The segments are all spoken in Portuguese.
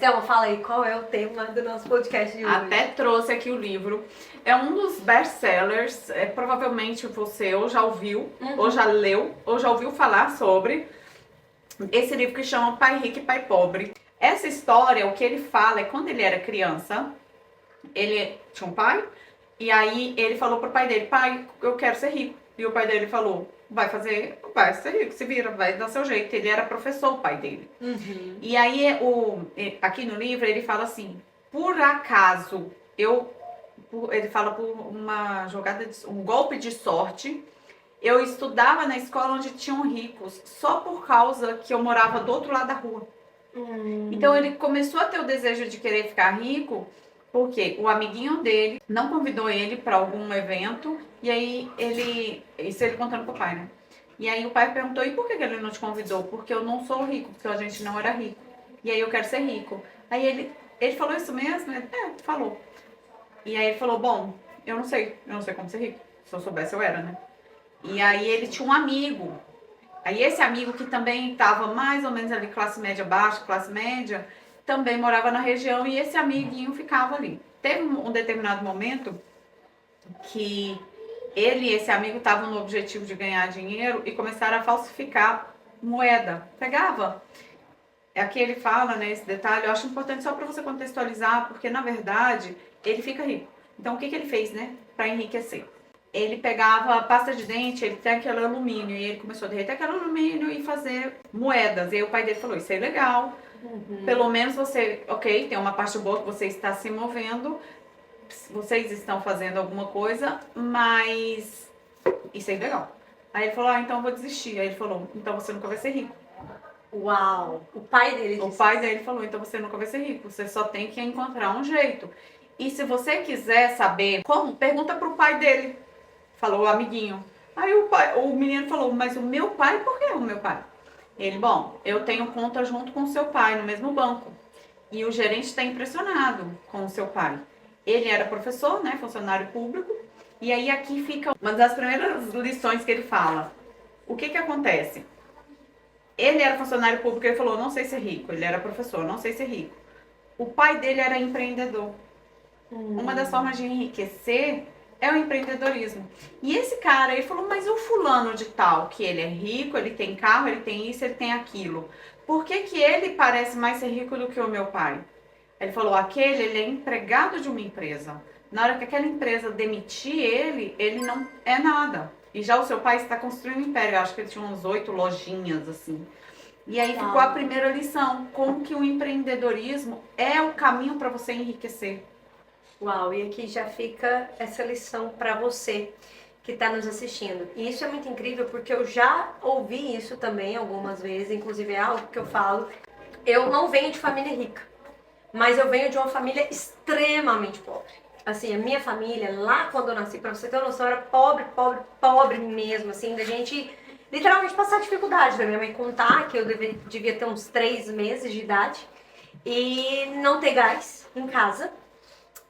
Thelma, fala aí, qual é o tema do nosso podcast de hoje? Até trouxe aqui o livro. É um dos best-sellers. Provavelmente você ou já ouviu, ou já leu, ou já ouviu falar sobre esse livro que chama Pai Rico e Pai Pobre. Essa história, o que ele fala é quando ele era criança, ele tinha um pai, e aí ele falou pro pai dele, pai, eu quero ser rico. E o pai dele falou, vai ser rico, se vira, vai dar seu jeito. Ele era professor, o pai dele. E aí, aqui no livro, ele fala assim, por acaso, ele fala por uma jogada, um golpe de sorte, eu estudava na escola onde tinham ricos, só por causa que eu morava do outro lado da rua. Então ele começou a ter o desejo de querer ficar rico, porque o amiguinho dele não convidou ele para algum evento, e aí isso ele contando pro pai, né? E aí o pai perguntou, e por que ele não te convidou? Porque eu não sou rico, porque a gente não era rico. E aí eu quero ser rico. Aí ele falou isso mesmo? Falou. E aí ele falou, bom, eu não sei como ser rico. Se eu soubesse eu era, né? E aí ele tinha um amigo. Aí esse amigo que também estava mais ou menos ali, classe média baixa, classe média, também morava na região e esse amiguinho ficava ali. Teve um determinado momento que ele e esse amigo estavam no objetivo de ganhar dinheiro e começaram a falsificar moeda. Pegava. Aqui ele fala, né, esse detalhe, eu acho importante só para você contextualizar, porque na verdade ele fica rico. Então o que ele fez, né, para enriquecer? Ele pegava pasta de dente, ele tem aquele alumínio, e ele começou a derreter aquele alumínio e fazer moedas. E aí o pai dele falou, isso é legal, pelo menos você, ok, tem uma parte boa que você está se movendo, vocês estão fazendo alguma coisa, mas isso é legal. Aí ele falou, então eu vou desistir. Aí ele falou, então você nunca vai ser rico. Uau! O pai dele disse. O pai dele falou, então você nunca vai ser rico, você só tem que encontrar um jeito. E se você quiser saber como, pergunta pro pai dele. Falou o amiguinho. Aí o menino falou, mas o meu pai, por que o meu pai? Ele, bom, eu tenho conta junto com o seu pai no mesmo banco. E o gerente está impressionado com o seu pai. Ele era professor, né, funcionário público. E aí aqui fica uma das primeiras lições que ele fala. O que acontece? Ele era funcionário público, ele falou, não sei ser rico. Ele era professor, não sei ser rico. O pai dele era empreendedor. Uma das formas de enriquecer é o empreendedorismo. E esse cara, ele falou, mas o fulano de tal, que ele é rico, ele tem carro, ele tem isso, ele tem aquilo. Por que ele parece mais ser rico do que o meu pai? Ele falou, ele é empregado de uma empresa. Na hora que aquela empresa demitir ele não é nada. E já o seu pai está construindo um império. Eu acho que ele tinha uns 8 lojinhas, assim. E aí ficou a primeira lição, como que o empreendedorismo é o caminho para você enriquecer. Uau, e aqui já fica essa lição para você que está nos assistindo. E isso é muito incrível porque eu já ouvi isso também algumas vezes, inclusive é algo que eu falo. Eu não venho de família rica, mas eu venho de uma família extremamente pobre. Assim, a minha família, lá quando eu nasci, pra você ter uma noção, era pobre, pobre, pobre mesmo, assim, da gente literalmente passar dificuldade, da minha mãe contar que eu devia ter uns 3 meses de idade e não ter gás em casa.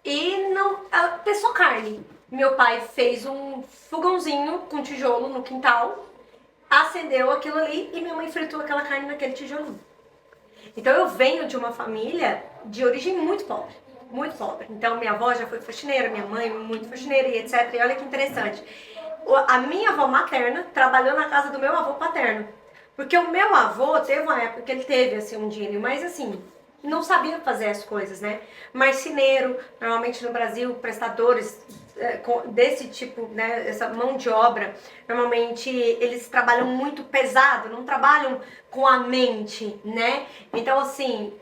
E não ter só carne. Meu pai fez um fogãozinho com tijolo no quintal, acendeu aquilo ali e minha mãe fritou aquela carne naquele tijolinho. Então eu venho de uma família de origem muito pobre, muito pobre. Então minha avó já foi faxineira, minha mãe muito faxineira e etc. E olha que interessante. A minha avó materna trabalhou na casa do meu avô paterno. Porque o meu avô teve uma época que ele teve assim um dinheiro, mas assim, não sabia fazer as coisas, né? Marceneiro, normalmente no Brasil, prestadores desse tipo, né? Essa mão de obra, normalmente eles trabalham muito pesado, não trabalham com a mente, né? Então, assim,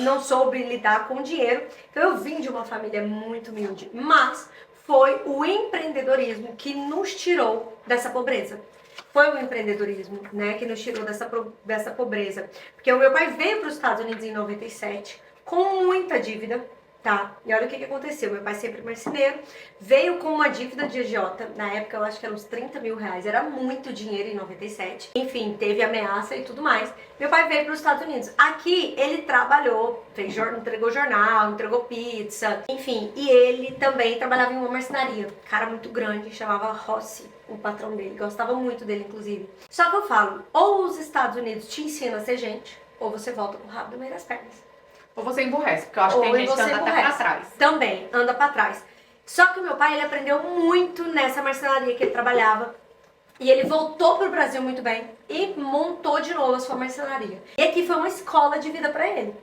não soube lidar com o dinheiro. Então, eu vim de uma família muito humilde, mas foi o empreendedorismo que nos tirou dessa pobreza. Foi o empreendedorismo, né, que nos tirou dessa pobreza. Porque o meu pai veio para os Estados Unidos em 97 com muita dívida, tá? E olha o que aconteceu. Meu pai sempre marceneiro, veio com uma dívida de agiota. Na época eu acho que eram uns 30 mil reais. Era muito dinheiro em 97. Enfim, teve ameaça e tudo mais. Meu pai veio para os Estados Unidos. Aqui ele trabalhou, entregou jornal, entregou pizza, enfim. E ele também trabalhava em uma marcenaria. Cara muito grande, chamava Rossi, o patrão dele. Gostava muito dele, inclusive. Só que eu falo, ou os Estados Unidos te ensinam a ser gente, ou você volta com o rabo no meio das pernas. Ou você emburrece, porque eu acho que tem gente que anda até pra trás. Também, anda pra trás. Só que o meu pai, ele aprendeu muito nessa marcenaria que ele trabalhava. E ele voltou pro Brasil muito bem e montou de novo a sua marcenaria. E aqui foi uma escola de vida pra ele.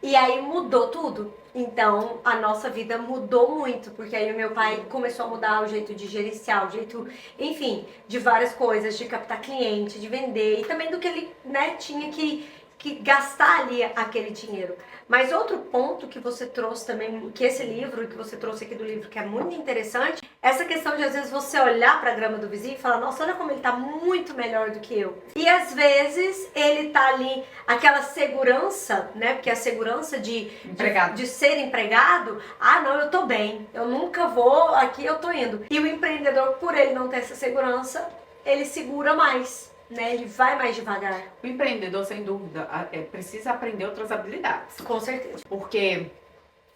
E aí mudou tudo. Então a nossa vida mudou muito, porque aí o meu pai começou a mudar o jeito de gerenciar, o jeito, enfim, de várias coisas, de captar cliente, de vender e também do que ele, né, tinha que gastar ali aquele dinheiro. Mas outro ponto que você trouxe também, que esse livro, que você trouxe aqui do livro, que é muito interessante, essa questão de às vezes você olhar pra grama do vizinho e falar, nossa, olha como ele tá muito melhor do que eu. E às vezes ele tá ali, aquela segurança, né, porque a segurança de ser empregado, ah não, eu tô bem, eu nunca vou, aqui eu tô indo. E o empreendedor, por ele não ter essa segurança, ele segura mais. Né? Ele vai mais devagar. O empreendedor, sem dúvida, precisa aprender outras habilidades. Com certeza. Porque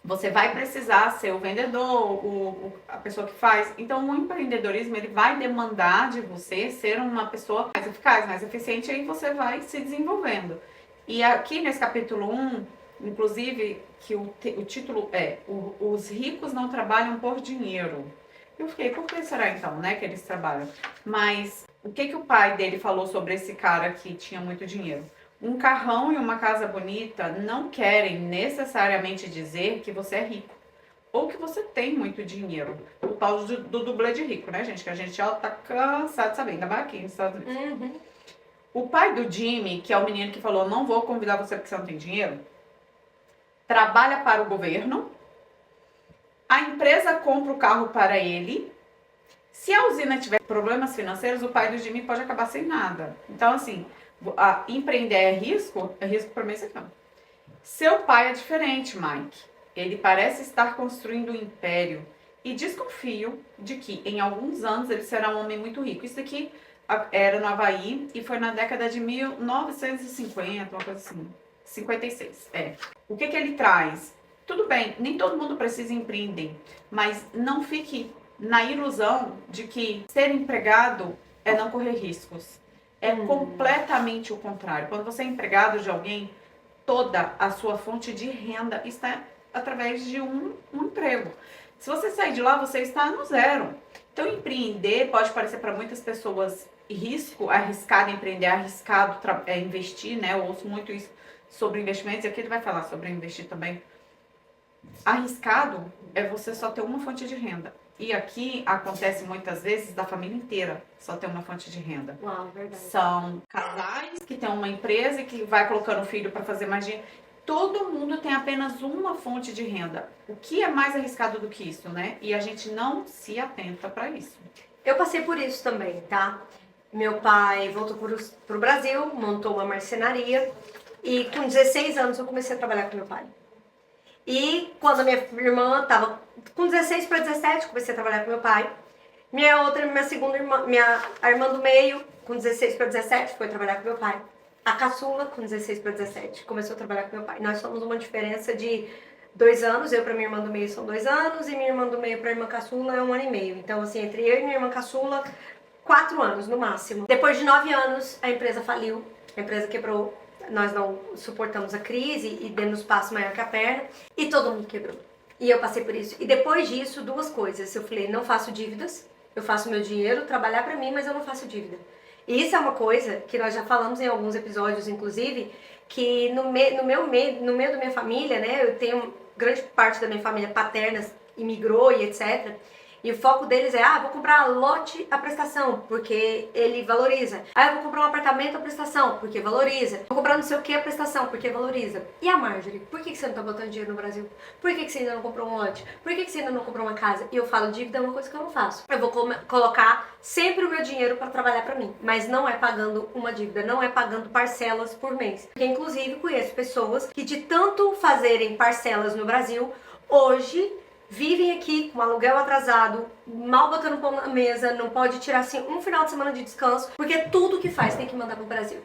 você vai precisar ser o vendedor, a pessoa que faz. Então, o empreendedorismo, ele vai demandar de você ser uma pessoa mais eficaz, mais eficiente, e aí você vai se desenvolvendo. E aqui nesse capítulo 1, inclusive, que o título é Os ricos não trabalham por dinheiro. Eu fiquei, por que será então, né, que eles trabalham? Mas o que o pai dele falou sobre esse cara que tinha muito dinheiro? Um carrão e uma casa bonita não querem necessariamente dizer que você é rico. Ou que você tem muito dinheiro. O tal do dublê de rico, né, gente? Que a gente já tá cansado de saber, ainda mais aqui nos Estados Unidos. Uhum. O pai do Jimmy, que é o menino que falou, não vou convidar você porque você não tem dinheiro, trabalha para o governo. A empresa compra o carro para ele. Se a usina tiver problemas financeiros, o pai do Jimmy pode acabar sem nada. Então, assim, empreender é risco para mim, isso aqui não. Seu pai é diferente, Mike. Ele parece estar construindo um império. E desconfio de que, em alguns anos, ele será um homem muito rico. Isso aqui era no Havaí e foi na década de 1950, uma coisa assim. 56, O que ele traz? Tudo bem, nem todo mundo precisa empreender, mas não fique na ilusão de que ser empregado é não correr riscos. É completamente o contrário. Quando você é empregado de alguém, toda a sua fonte de renda está através de um emprego. Se você sair de lá, você está no zero. Então, empreender pode parecer para muitas pessoas arriscado empreender, arriscado investir, né? Eu ouço muito isso sobre investimentos, e aqui ele vai falar sobre investir também. Arriscado é você só ter uma fonte de renda. E aqui acontece muitas vezes da família inteira só ter uma fonte de renda. Uau, verdade. São casais que têm uma empresa e que vai colocando filho para fazer mais dinheiro. Todo mundo tem apenas uma fonte de renda. O que é mais arriscado do que isso, né? E a gente não se atenta para isso. Eu passei por isso também, tá? Meu pai voltou pro Brasil, montou uma marcenaria e com 16 anos eu comecei a trabalhar com meu pai. E quando a minha irmã tava com 16 para 17, comecei a trabalhar com meu pai. Minha segunda irmã, a irmã do meio, com 16 para 17, foi trabalhar com meu pai. A caçula, com 16 para 17, começou a trabalhar com meu pai. Nós somos uma diferença de 2 anos, eu para minha irmã do meio são 2 anos, e minha irmã do meio para a irmã caçula é 1 ano e meio. Então, assim, entre eu e minha irmã caçula, 4 anos no máximo. Depois de 9 anos, a empresa faliu, a empresa quebrou. Nós não suportamos a crise e demos espaço maior que a perna e todo mundo quebrou. E eu passei por isso. E depois disso, 2 coisas. Eu falei, não faço dívidas, eu faço meu dinheiro trabalhar pra mim, mas eu não faço dívida. E isso é uma coisa que nós já falamos em alguns episódios, inclusive, que no meio da minha família, né, eu tenho grande parte da minha família paterna imigrou e etc. E o foco deles é, vou comprar lote a prestação, porque ele valoriza. Eu vou comprar um apartamento a prestação, porque valoriza. Vou comprar não sei o que a prestação, porque valoriza. E a Marjorie? Por que você não tá botando dinheiro no Brasil? Por que você ainda não comprou um lote? Por que você ainda não comprou uma casa? E eu falo, dívida é uma coisa que eu não faço. Eu vou colocar sempre o meu dinheiro para trabalhar para mim. Mas não é pagando uma dívida, não é pagando parcelas por mês. Porque inclusive conheço pessoas que de tanto fazerem parcelas no Brasil, hoje vivem aqui com aluguel atrasado, mal botando pão na mesa, não pode tirar assim um final de semana de descanso, porque tudo que faz tem que mandar pro Brasil.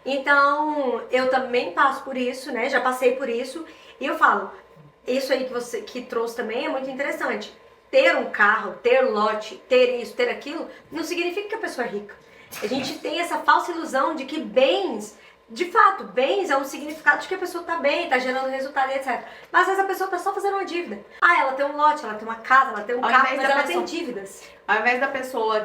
Então, eu também passo por isso, né? Já passei por isso, e eu falo, isso aí que você trouxe também é muito interessante. Ter um carro, ter lote, ter isso, ter aquilo, não significa que a pessoa é rica. A gente tem essa falsa ilusão de que bens de fato, bens é um significado de que a pessoa tá bem, tá gerando resultado e etc. Mas às vezes a pessoa tá só fazendo uma dívida. Ah, ela tem um lote, ela tem uma casa, ela tem um carro, mas ela tem dívidas. Ao invés da pessoa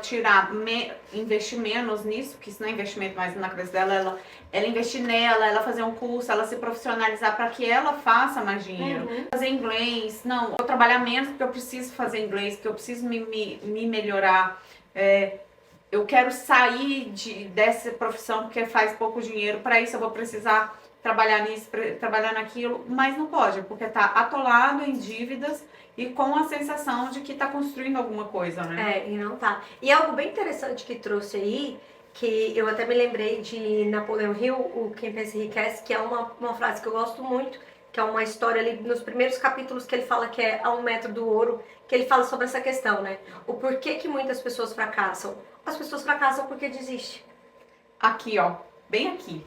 investir menos nisso, que isso não é investimento mais na cabeça dela, ela investir nela, ela fazer um curso, ela se profissionalizar para que ela faça mais dinheiro. Fazer inglês, não, eu vou trabalhar menos porque eu preciso fazer inglês, porque eu preciso me melhorar. Eu quero sair dessa profissão porque faz pouco dinheiro, para isso eu vou precisar trabalhar nisso, trabalhar naquilo, mas não pode, porque tá atolado em dívidas e com a sensação de que tá construindo alguma coisa, né? E não tá. E algo bem interessante que trouxe aí, que eu até me lembrei de Napoleão Hill, o Quem Pensa Enriquece, que é uma frase que eu gosto muito, que é uma história ali nos primeiros capítulos que ele fala que é a 1 metro do ouro, que ele fala sobre essa questão, né? O porquê que muitas pessoas fracassam. As pessoas fracassam porque desistem. Aqui, ó, bem aqui.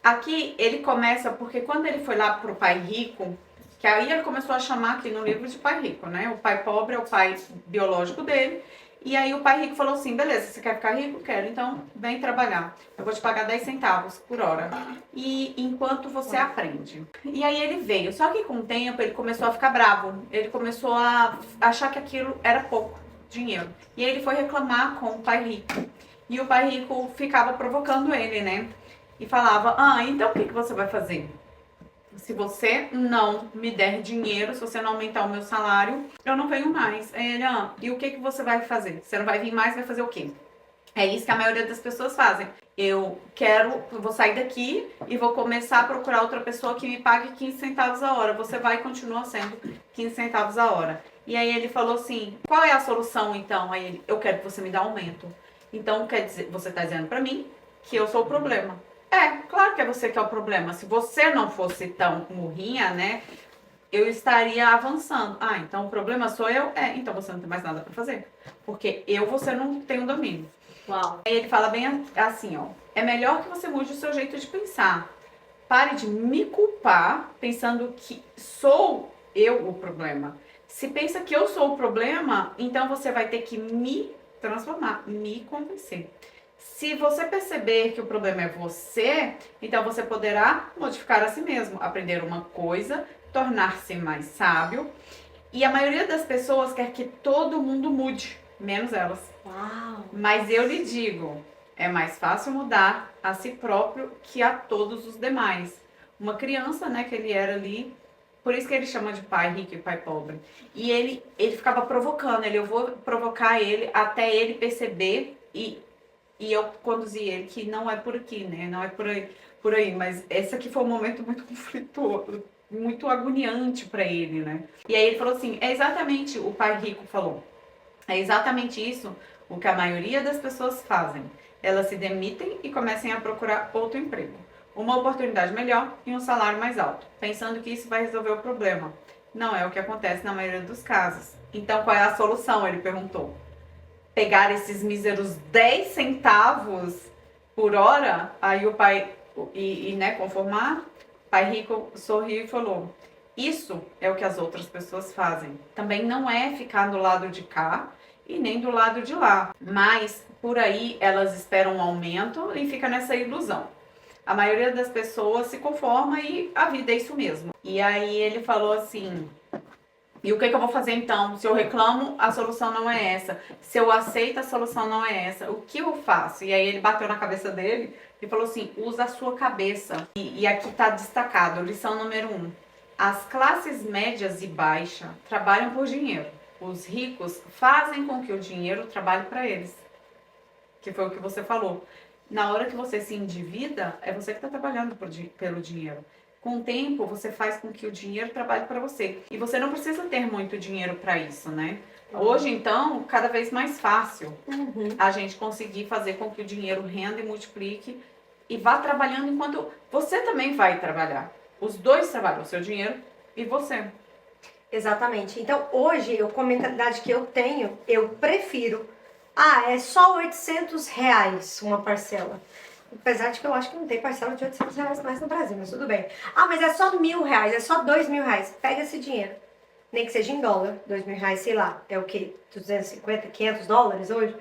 Aqui ele começa porque quando ele foi lá pro pai rico, que aí ele começou a chamar aqui no livro de pai rico, né? O pai pobre é o pai biológico dele. E aí o pai rico falou assim, beleza, você quer ficar rico? Quero, então vem trabalhar. Eu vou te pagar 10 centavos por hora. E enquanto você aprende. E aí ele veio. Só que com o tempo ele começou a ficar bravo. Ele começou a achar que aquilo era pouco dinheiro. E aí ele foi reclamar com o pai rico. E o pai rico ficava provocando ele, né? E falava, então o que você vai fazer? Se você não me der dinheiro, se você não aumentar o meu salário, eu não venho mais. Aí ele, e o que você vai fazer? Você não vai vir mais, vai fazer o quê? É isso que a maioria das pessoas fazem. Eu vou sair daqui e vou começar a procurar outra pessoa que me pague 15 centavos a hora. Você vai e continua sendo 15 centavos a hora. E aí ele falou assim, qual é a solução então? Aí ele, eu quero que você me dê aumento. Então, quer dizer, você está dizendo para mim que eu sou o problema. Claro que é você que é o problema. Se você não fosse tão murrinha, né, eu estaria avançando. Então o problema sou eu? Então você não tem mais nada para fazer. Porque você não tem o domínio. Uau. Aí ele fala bem assim, ó. É melhor que você mude o seu jeito de pensar. Pare de me culpar pensando que sou eu o problema. Se pensa que eu sou o problema, então você vai ter que me transformar, me convencer. Se você perceber que o problema é você, então você poderá modificar a si mesmo, aprender uma coisa, tornar-se mais sábio. E a maioria das pessoas quer que todo mundo mude, menos elas. Uau. Mas eu lhe digo, é mais fácil mudar a si próprio que a todos os demais. Uma criança, né, que ele era ali, por isso que ele chama de pai rico e pai pobre. E ele ficava provocando, eu vou provocar ele até ele perceber e eu conduzi ele, que não é por aqui, né? Não é por aí. Mas esse aqui foi um momento muito conflituoso, muito agoniante para ele, né? E aí ele falou assim, é exatamente o pai rico falou. É exatamente isso o que a maioria das pessoas fazem. Elas se demitem e começam a procurar outro emprego. Uma oportunidade melhor e um salário mais alto, pensando que isso vai resolver o problema. Não é o que acontece na maioria dos casos. Então qual é a solução? Ele perguntou. Pegar esses míseros 10 centavos por hora, aí o pai, né, conformar, o pai rico sorriu e falou, isso é o que as outras pessoas fazem. Também não é ficar do lado de cá e nem do lado de lá, mas por aí elas esperam um aumento e fica nessa ilusão. A maioria das pessoas se conforma e a vida é isso mesmo. E aí ele falou assim... E o que eu vou fazer então? Se eu reclamo, a solução não é essa. Se eu aceito, a solução não é essa. O que eu faço? E aí ele bateu na cabeça dele e falou assim, usa a sua cabeça. E aqui está destacado, lição número 1. As classes médias e baixa trabalham por dinheiro. Os ricos fazem com que o dinheiro trabalhe para eles. Que foi o que você falou. Na hora que você se endivida, é você que está trabalhando pelo dinheiro. Com o tempo, você faz com que o dinheiro trabalhe para você. E você não precisa ter muito dinheiro para isso, né? Hoje, então, cada vez mais fácil a gente conseguir fazer com que o dinheiro renda e multiplique e vá trabalhando enquanto você também vai trabalhar. Os dois trabalham, o seu dinheiro e você. Exatamente. Então, hoje, com a mentalidade que eu tenho, eu prefiro... é só R$800 uma parcela. Apesar de que eu acho que não tem parcela de R$800 mais no Brasil, mas tudo bem. Mas é só R$1.000, é só R$2.000. Pega esse dinheiro. Nem que seja em dólar, R$2.000, sei lá. É o quê? 250, 500 dólares hoje?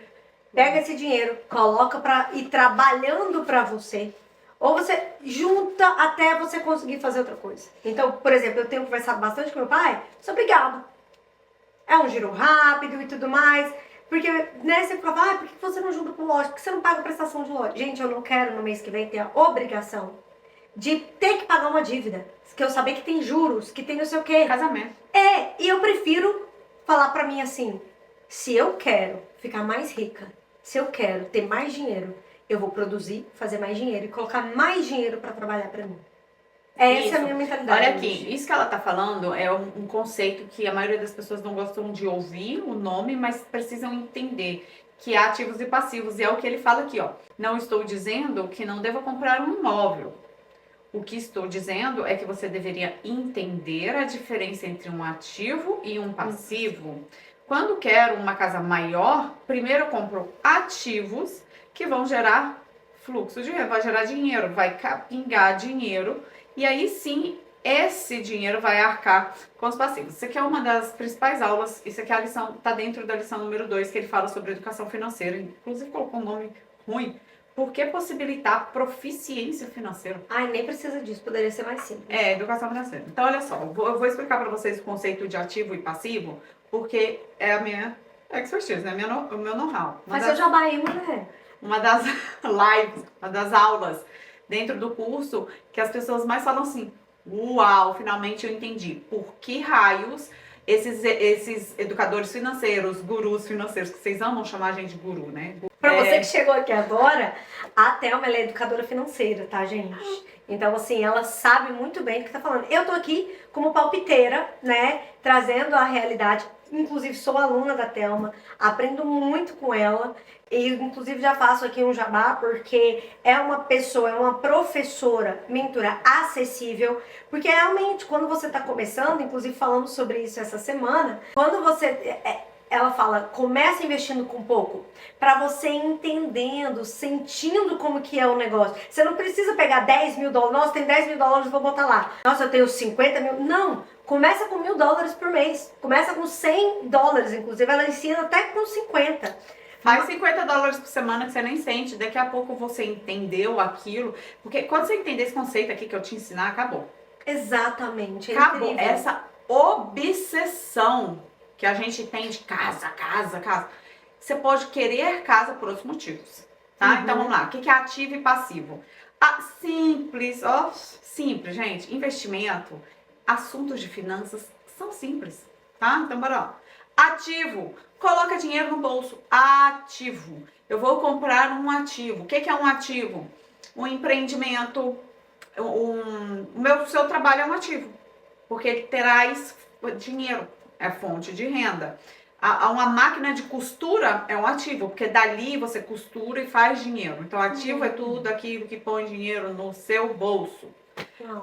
Pega esse dinheiro, coloca pra ir trabalhando pra você. Ou você junta até você conseguir fazer outra coisa. Então, por exemplo, eu tenho conversado bastante com meu pai, sou obrigado. É um giro rápido e tudo mais. Porque, né, você fala, por que você não junta com loja? Por que você não paga prestação de loja? Gente, eu não quero no mês que vem ter a obrigação de ter que pagar uma dívida. Que eu saber que tem juros, que tem não sei o quê. Casamento. E eu prefiro falar pra mim assim, se eu quero ficar mais rica, se eu quero ter mais dinheiro, eu vou produzir, fazer mais dinheiro e colocar mais dinheiro pra trabalhar pra mim. Essa é a minha mentalidade. Olha aqui, isso que ela tá falando é um conceito que a maioria das pessoas não gostam de ouvir o nome, mas precisam entender que há ativos e passivos. E é o que ele fala aqui, ó. Não estou dizendo que não deva comprar um imóvel. O que estou dizendo é que você deveria entender a diferença entre um ativo e um passivo. Quando quero uma casa maior, primeiro eu compro ativos que vão gerar fluxo de renda, vai gerar dinheiro, vai pingar dinheiro. E aí sim, esse dinheiro vai arcar com os passivos. Isso aqui é uma das principais aulas. Isso aqui é a lição, tá dentro da lição número 2, que ele fala sobre educação financeira. Inclusive colocou um nome ruim. Por que possibilitar proficiência financeira? Ai, nem precisa disso, poderia ser mais simples. Educação financeira. Então, olha só, eu vou explicar para vocês o conceito de ativo e passivo, porque é a minha expertise, né? O meu know-how. Mas seu jabá aí, mulher. Uma das lives, uma das aulas dentro do curso, que as pessoas mais falam assim, uau, finalmente eu entendi. Por que raios esses educadores financeiros, gurus financeiros, que vocês amam chamar a gente de guru, né? Pra você que chegou aqui agora, a Thelma, ela é educadora financeira, tá, gente? Então, assim, ela sabe muito bem o que tá falando. Eu tô aqui como palpiteira, né, trazendo a realidade. Inclusive, sou aluna da Thelma, aprendo muito com ela. E, inclusive, já faço aqui um jabá, porque é uma pessoa, é uma professora, mentora acessível. Porque, realmente, quando você tá começando, inclusive falamos sobre isso essa semana, quando você... Ela fala, começa investindo com pouco, pra você ir entendendo, sentindo como que é o negócio. Você não precisa pegar 10 mil dólares, nossa, tem 10 mil dólares, vou botar lá. Nossa, eu tenho 50 mil. Não, começa com $1.000 por mês. Começa com $100, inclusive, ela ensina até com 50. Faz $50 por semana que você nem sente, daqui a pouco você entendeu aquilo. Porque quando você entender esse conceito aqui que eu te ensinar, acabou. Exatamente. Acabou. Essa obsessão que a gente tem de casa. Você pode querer casa por outros motivos, tá? Então vamos lá. O que é ativo e passivo? Simples, simples, gente. Investimento, assuntos de finanças são simples, tá? Então bora lá. Ativo, coloca dinheiro no bolso. Ativo, eu vou comprar um ativo. O que é um ativo? Um empreendimento, o seu trabalho é um ativo, porque ele traz dinheiro. É fonte de renda. Uma máquina de costura é um ativo, porque dali você costura e faz dinheiro. Então, ativo é tudo aquilo que põe dinheiro no seu bolso.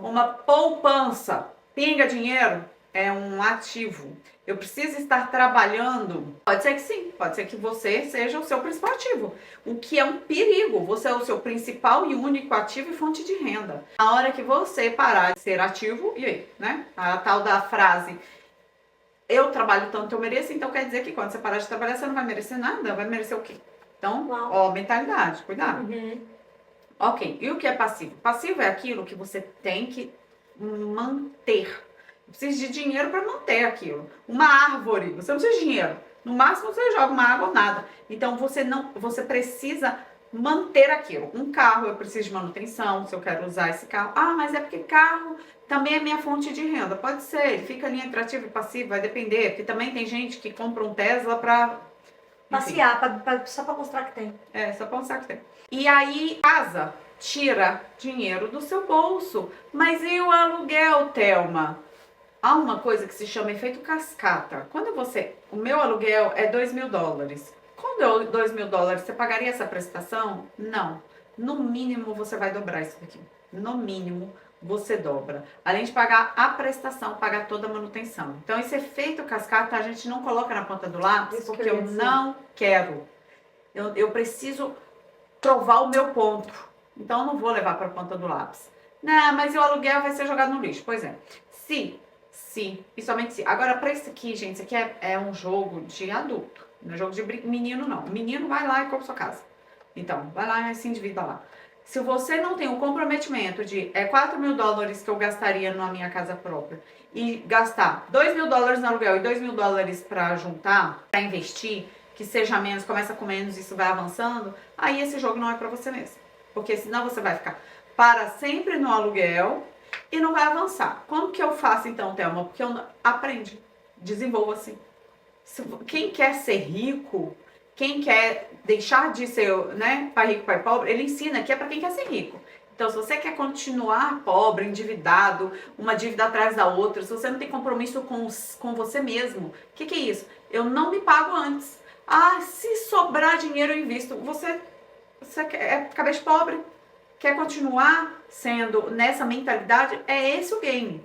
Uma poupança, pinga dinheiro, é um ativo. Eu preciso estar trabalhando. Pode ser que sim, pode ser que você seja o seu principal ativo. O que é um perigo. Você é o seu principal e único ativo e fonte de renda. Na hora que você parar de ser ativo, e aí, né? A tal da frase... Eu trabalho tanto, eu mereço, então quer dizer que quando você parar de trabalhar, você não vai merecer nada? Vai merecer o quê? Então, mentalidade, cuidado. Ok, e o que é passivo? Passivo é aquilo que você tem que manter. Precisa de dinheiro para manter aquilo. Uma árvore, você não precisa de dinheiro. No máximo você joga uma água ou nada. Então você precisa manter aquilo. Um carro, eu preciso de manutenção, se eu quero usar esse carro. Mas é porque carro também é minha fonte de renda. Pode ser, ele fica ali entre ativo e passivo, vai depender. Porque também tem gente que compra um Tesla pra... passear, só pra mostrar que tem. Só pra mostrar que tem. E aí, casa, tira dinheiro do seu bolso. Mas e o aluguel, Thelma? Há uma coisa que se chama efeito cascata. O meu aluguel é $2.000. Com $2.000, você pagaria essa prestação? Não. No mínimo, você vai dobrar isso daqui. No mínimo, você dobra. Além de pagar a prestação, pagar toda a manutenção. Então, esse efeito cascata a gente não coloca na ponta do lápis, porque eu não quero. Eu preciso provar o meu ponto. Então, eu não vou levar para a ponta do lápis. Não, mas o aluguel vai ser jogado no lixo. Pois é. Se, e somente se. Agora, para isso aqui, gente, isso aqui é um jogo de adulto. Não é jogo de menino, não. O menino vai lá e compra sua casa. Então, vai lá e se endivida lá. Se você não tem um comprometimento de $4.000 que eu gastaria na minha casa própria e gastar $2.000 no aluguel e $2.000 para juntar, para investir, que seja menos, começa com menos, isso vai avançando, aí esse jogo não é para você mesmo. Porque senão você vai ficar para sempre no aluguel e não vai avançar. Como que eu faço então, Thelma? Porque eu aprende, desenvolva-se. Quem quer ser rico, quem quer deixar de ser, né, pai rico, pai pobre, ele ensina que é para quem quer ser rico. Então, se você quer continuar pobre, endividado, uma dívida atrás da outra, se você não tem compromisso com você mesmo, o que é isso? Eu não me pago antes. Ah, se sobrar dinheiro eu invisto. Você é cabeça pobre, quer continuar sendo nessa mentalidade, é esse o game.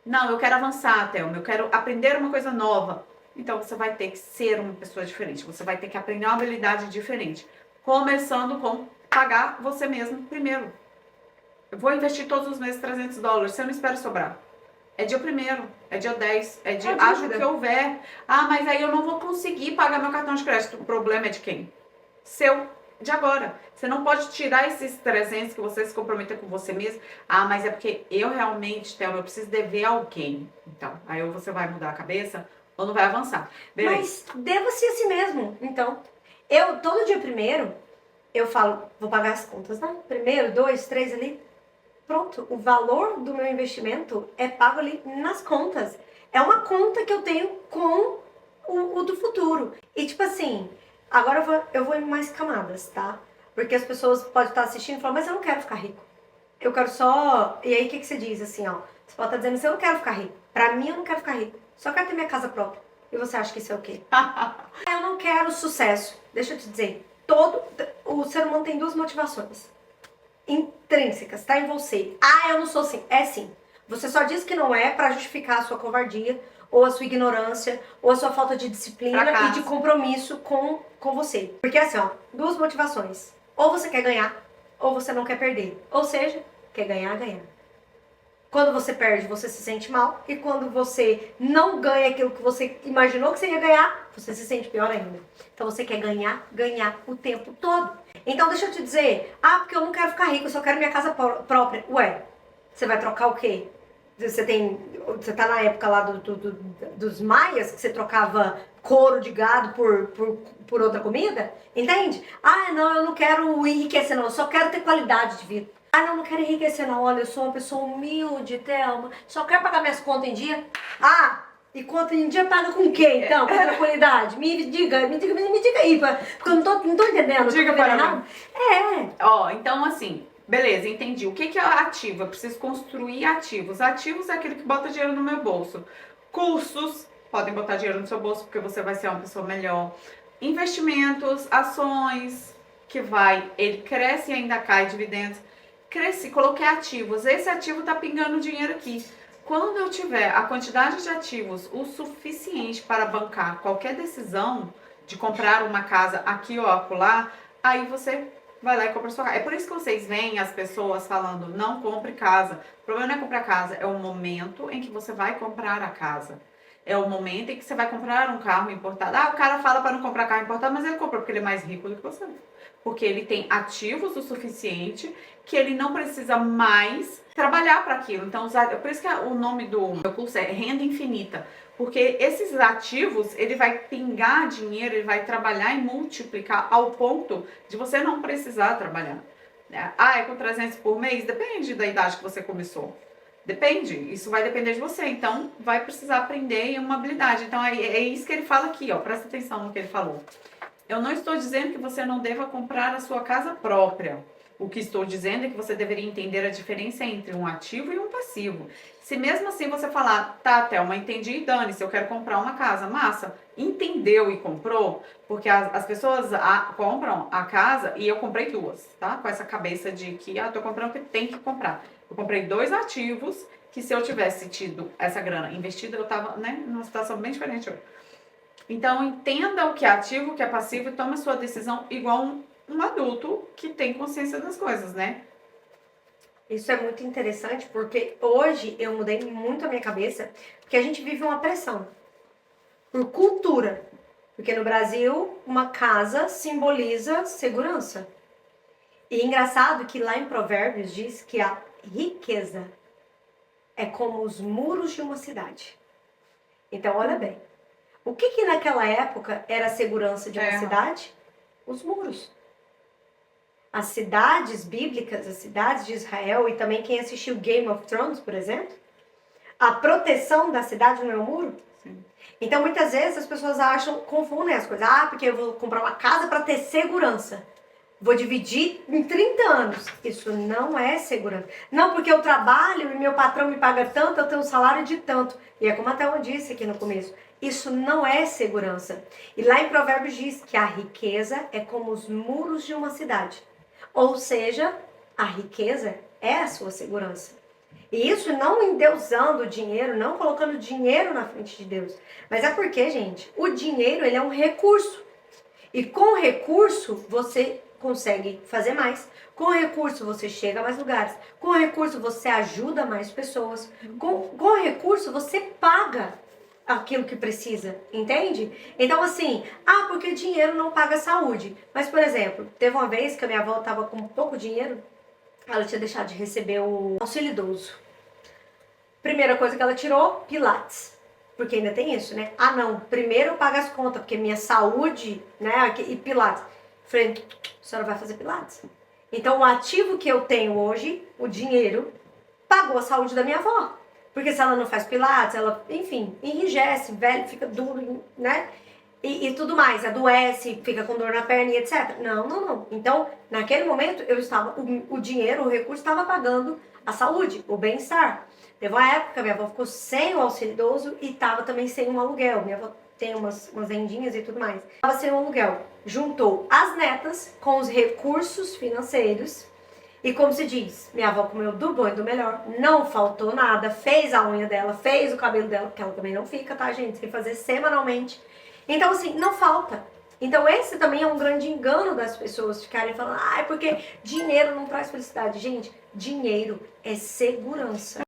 Não, eu quero avançar, Thelma, eu quero aprender uma coisa nova. Então você vai ter que ser uma pessoa diferente, você vai ter que aprender uma habilidade diferente. Começando com pagar você mesmo primeiro. Eu vou investir todos os meses $300, você não espera sobrar. É dia 1º, é dia 10, é dia acho que houver. Ah, mas aí eu não vou conseguir pagar meu cartão de crédito. O problema é de quem? Seu, de agora. Você não pode tirar esses 300 que você se comprometeu com você mesmo. Ah, mas é porque eu realmente, Thelma, eu preciso dever alguém. Então, aí ou você vai mudar a cabeça ou não vai avançar. Beleza. Mas deva-se a si mesmo. Então, eu, todo dia 1º, eu falo, vou pagar as contas, né? 1º, 2, 3 ali. Pronto, o valor do meu investimento é pago ali nas contas. É uma conta que eu tenho com o do futuro. E tipo assim, agora eu vou em mais camadas, tá? Porque as pessoas podem estar assistindo e falar, mas eu não quero ficar rico. Eu quero só... E aí o que você diz assim, ó? Você pode estar dizendo assim, eu não quero ficar rico. Pra mim eu não quero ficar rico. Só quero ter minha casa própria. E você acha que isso é o quê? Eu não quero sucesso. Deixa eu te dizer. O ser humano tem 2 motivações intrínsecas, tá em você. Ah, eu não sou assim. É sim. Você só diz que não é pra justificar a sua covardia, ou a sua ignorância, ou a sua falta de disciplina e de compromisso com você. Porque assim, ó, 2 motivações. Ou você quer ganhar, ou você não quer perder. Ou seja, quer ganhar, ganhar. Quando você perde, você se sente mal. E quando você não ganha aquilo que você imaginou que você ia ganhar, você se sente pior ainda. Então você quer ganhar, ganhar o tempo todo. Então deixa eu te dizer, porque eu não quero ficar rico, eu só quero minha casa própria. Ué, você vai trocar o quê? Você tá na época lá dos maias, que você trocava couro de gado por outra comida? Entende? Ah, não, eu não quero enriquecer não, eu só quero ter qualidade de vida. Ah, não quero enriquecer não, olha, eu sou uma pessoa humilde, Thelma, só quero pagar minhas contas em dia. E conta em dia paga com o quê, então? Com tranquilidade? Me diga aí, porque eu não tô entendendo. Diga para mim. É. Então assim, beleza, entendi. O que é ativo? Eu preciso construir ativos. Ativos é aquilo que bota dinheiro no meu bolso. Cursos podem botar dinheiro no seu bolso porque você vai ser uma pessoa melhor. Investimentos, ações, ele cresce e ainda cai dividendos. Coloquei ativos. Esse ativo tá pingando dinheiro aqui. Quando eu tiver a quantidade de ativos o suficiente para bancar qualquer decisão de comprar uma casa aqui ou acolá, aí você vai lá e compra sua casa. É por isso que vocês veem as pessoas falando, não compre casa. O problema não é comprar casa, é o momento em que você vai comprar a casa. É o momento em que você vai comprar um carro importado. O cara fala para não comprar carro importado, mas ele comprou porque ele é mais rico do que você. Porque ele tem ativos o suficiente que ele não precisa mais trabalhar para aquilo. Então, por isso que o nome do meu curso é Renda Infinita. Porque esses ativos, ele vai pingar dinheiro, ele vai trabalhar e multiplicar ao ponto de você não precisar trabalhar. É com 300 por mês? Depende da idade que você começou. Depende, isso vai depender de você, então vai precisar aprender uma habilidade. Então é isso que ele fala aqui, ó, presta atenção no que ele falou. Eu não estou dizendo que você não deva comprar a sua casa própria. O que estou dizendo é que você deveria entender a diferença entre um ativo e um passivo. Se mesmo assim você falar, tá, Thelma, entendi, dane-se, eu quero comprar uma casa, massa, entendeu e comprou, porque as pessoas compram a casa e eu comprei 2, tá? Com essa cabeça de que, tô comprando porque tem que comprar. Eu comprei 2 ativos que se eu tivesse tido essa grana investida, eu tava, numa situação bem diferente hoje. Então, entenda o que é ativo, o que é passivo e tome a sua decisão igual um adulto que tem consciência das coisas, né? Isso é muito interessante porque hoje eu mudei muito a minha cabeça, porque a gente vive uma pressão por cultura. Porque no Brasil, uma casa simboliza segurança. E engraçado que lá em Provérbios diz que a riqueza é como os muros de uma cidade. Então, olha bem. O que naquela época era a segurança de uma cidade? Os muros. As cidades bíblicas, as cidades de Israel, e também quem assistiu Game of Thrones, por exemplo, a proteção da cidade não é o muro? Sim. Então, muitas vezes as pessoas confundem as coisas. Ah, porque eu vou comprar uma casa para ter segurança. Vou dividir em 30 anos. Isso não é segurança. Não, porque eu trabalho e meu patrão me paga tanto, eu tenho um salário de tanto. E é como até eu disse aqui no começo. Isso não é segurança. E lá em Provérbios diz que a riqueza é como os muros de uma cidade. Ou seja, a riqueza é a sua segurança. E isso não endeusando o dinheiro, não colocando dinheiro na frente de Deus. Mas é porque, gente, o dinheiro ele é um recurso. E com recurso você consegue fazer mais. Com recurso você chega a mais lugares. Com recurso você ajuda mais pessoas. Com recurso você paga aquilo que precisa, entende? Então assim, porque dinheiro não paga saúde. Mas, por exemplo, teve uma vez que a minha avó estava com pouco dinheiro, ela tinha deixado de receber o auxílio idoso. Primeira coisa que ela tirou, Pilates. Porque ainda tem isso, né? Não, primeiro eu pago as contas, porque minha saúde, né, e Pilates. Falei, a senhora vai fazer Pilates? Então o ativo que eu tenho hoje, o dinheiro, pagou a saúde da minha avó. Porque se ela não faz Pilates, ela, enfim, enrijece, velho, fica duro, né? E tudo mais, adoece, fica com dor na perna e etc. Não. Então, naquele momento, o dinheiro, o recurso estava pagando a saúde, o bem-estar. Teve uma época que minha avó ficou sem o auxílio idoso e estava também sem um aluguel. Minha avó tem umas rendinhas e tudo mais. Estava sem um aluguel. Juntou as netas com os recursos financeiros. E como se diz, minha avó comeu do bom e do melhor, não faltou nada, fez a unha dela, fez o cabelo dela, que ela também não fica, tá, gente? Tem que fazer semanalmente. Então, assim, não falta. Então, esse também é um grande engano das pessoas ficarem falando, é porque dinheiro não traz felicidade. Gente, dinheiro é segurança.